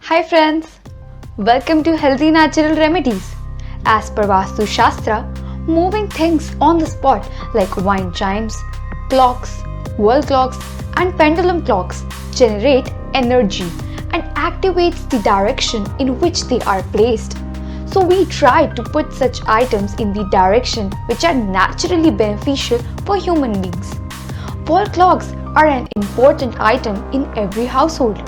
Hi friends, welcome to Healthy Natural Remedies. As per Vastu Shastra, moving things on the spot like wind chimes, clocks, wall clocks and pendulum clocks generate energy and activates the direction in which they are placed. So we try to put such items in the direction which are naturally beneficial for human beings. Wall clocks are an important item in every household.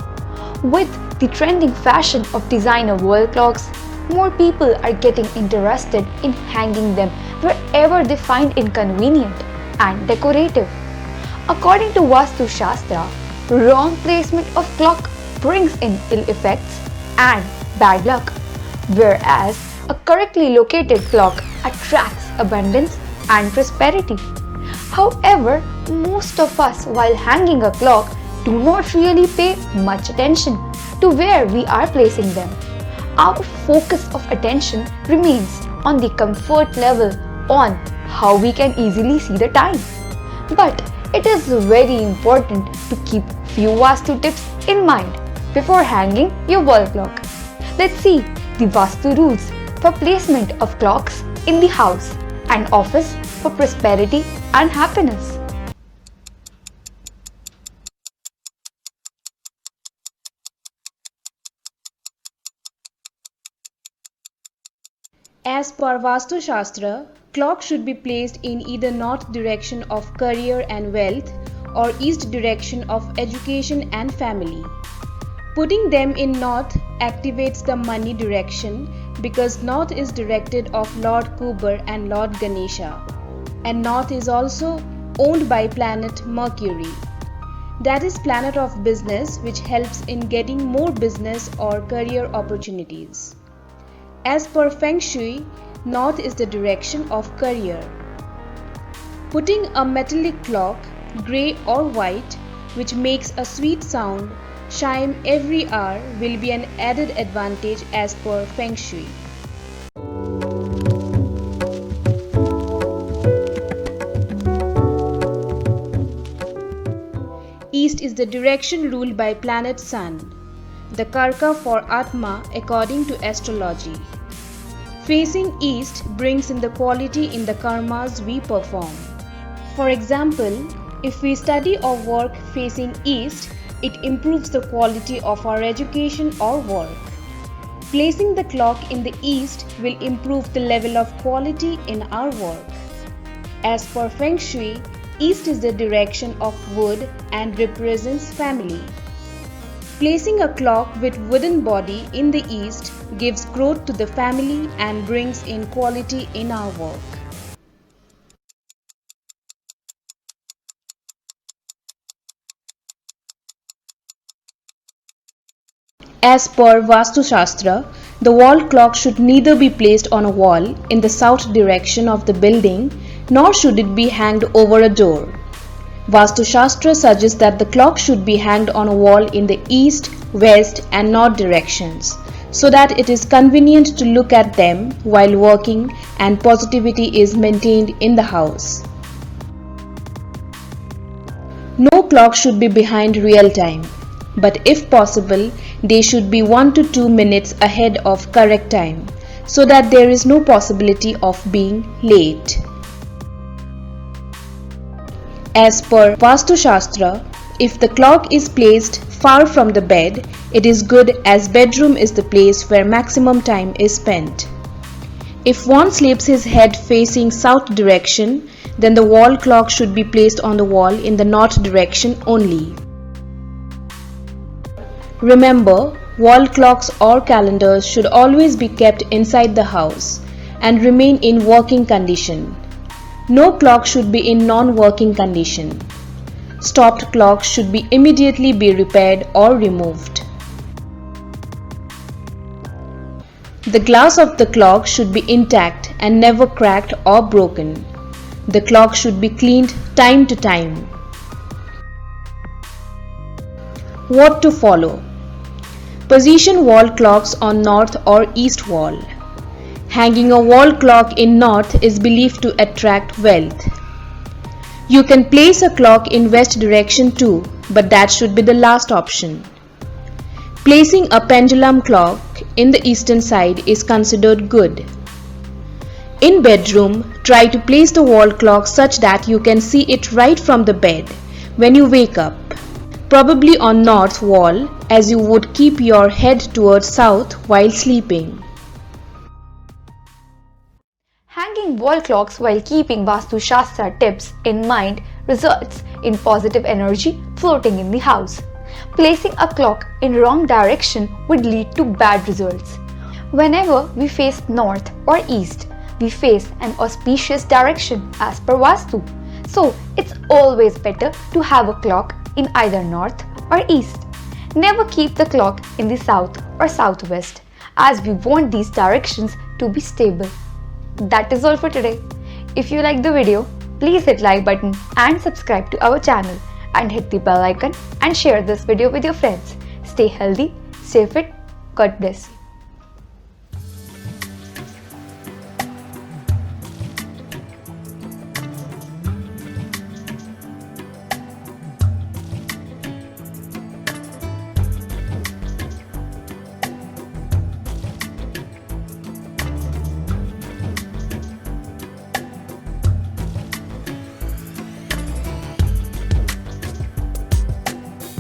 With the trending fashion of designer wall clocks, more people are getting interested in hanging them wherever they find inconvenient and decorative. According to Vastu Shastra, wrong placement of clock brings in ill effects and bad luck, whereas a correctly located clock attracts abundance and prosperity. However, most of us while hanging a clock do not really pay much attention to where we are placing them. Our focus of attention remains on the comfort level on how we can easily see the time. But it is very important to keep few Vastu tips in mind before hanging your wall clock. Let's see the Vastu rules for placement of clocks in the house and office for prosperity and happiness. As per Vastu Shastra, clock should be placed in either north direction of career and wealth or east direction of education and family. Putting them in north activates the money direction because north is directed of Lord Kuber and Lord Ganesha, and north is also owned by planet Mercury. That is planet of business, which helps in getting more business or career opportunities. As per Feng Shui, north is the direction of career. Putting a metallic clock, grey or white, which makes a sweet sound, chime every hour will be an added advantage as per Feng Shui. East is the direction ruled by planet Sun, the Karka for Atma according to astrology. Facing east brings in the quality in the karmas we perform. For example, if we study or work facing east, it improves the quality of our education or work. Placing the clock in the east will improve the level of quality in our work. As per Feng Shui, east is the direction of wood and represents family. Placing a clock with wooden body in the east gives growth to the family and brings in quality in our work. As per Vastu Shastra, the wall clock should neither be placed on a wall in the south direction of the building, nor should it be hanged over a door. Vastu Shastra suggests that the clock should be hanged on a wall in the east, west and north directions, so that it is convenient to look at them while working and positivity is maintained in the house. No clock should be behind real time, but if possible, they should be 1 to 2 minutes ahead of correct time, so that there is no possibility of being late. As per Vastu Shastra, if the clock is placed far from the bed, it is good as bedroom is the place where maximum time is spent. If one sleeps his head facing south direction, then the wall clock should be placed on the wall in the north direction only. Remember, wall clocks or calendars should always be kept inside the house and remain in working condition. No clock should be in non-working condition. Stopped clocks should be immediately be repaired or removed. The glass of the clock should be intact and never cracked or broken. The clock should be cleaned time to time. What to follow? Position wall clocks on north or east wall. Hanging a wall clock in north is believed to attract wealth. You can place a clock in west direction too, but that should be the last option. Placing a pendulum clock in the eastern side is considered good. In bedroom, try to place the wall clock such that you can see it right from the bed when you wake up, probably on north wall, as you would keep your head towards south while sleeping. Hanging wall clocks while keeping Vastu Shastra tips in mind results in positive energy floating in the house. Placing a clock in wrong direction would lead to bad results. Whenever we face north or east, we face an auspicious direction as per Vastu. So it's always better to have a clock in either north or east. Never keep the clock in the south or southwest, as we want these directions to be stable. That is all for today. If you like the video, please hit like button and subscribe to our channel and hit the bell icon and share this video with your friends. Stay healthy, stay fit. God bless you.